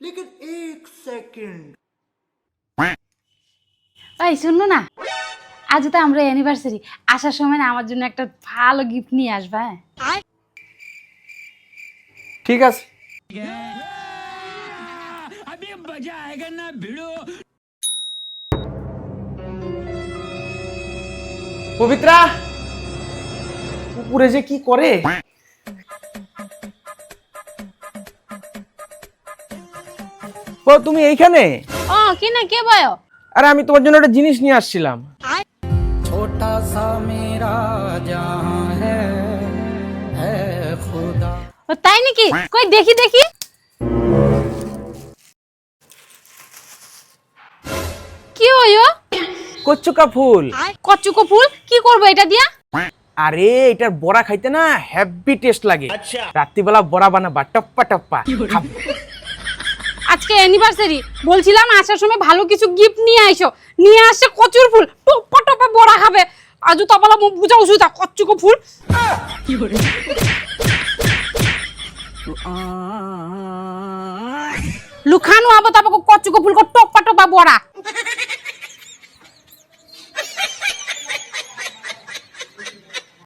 लेकिन एक सेकंड এই শুনো না, আজ তো আমরা অ্যানিভার্সারি, আসার সময় না আমার জন্য একটা ভালো গিফট নিয়ে আসবা। হ্যাঁ ঠিক আছে। পবিত্রা উপরে যে কি করে। ও তুমি এইখানে? ও কি না কে বয়? আরে আমি তোমার জন্য একটা জিনিস নিয়ে আসছিলাম। छोटा सा मेरा जहां है खुदा। ও তাই নাকি? কই দেখি দেখি। কি হইও? কচুকা ফুল। কচুকো ফুল কি করব এটা দিয়া? আরে এটার বড়া খাইতে না হেভি টেস্ট লাগে। রাত্রিবেলা বড়া বানাবা টপ্পা টপ্পা। আজকে অ্যানিভার্সারি, বলছিলাম আসার সময় ভালো কিছু গিফট নিয়ে আইসো, নিয়ে আসছে কচুর ফুল, টপ্পা টপ্পা বড়া খাবে। আজু তাবালা মু বুঝাও সুতা কচুকো ফুল। কি করে? লুখানো আবো তাবো কচুকো ফুল কো টপ্পা টপ্পা বড়া।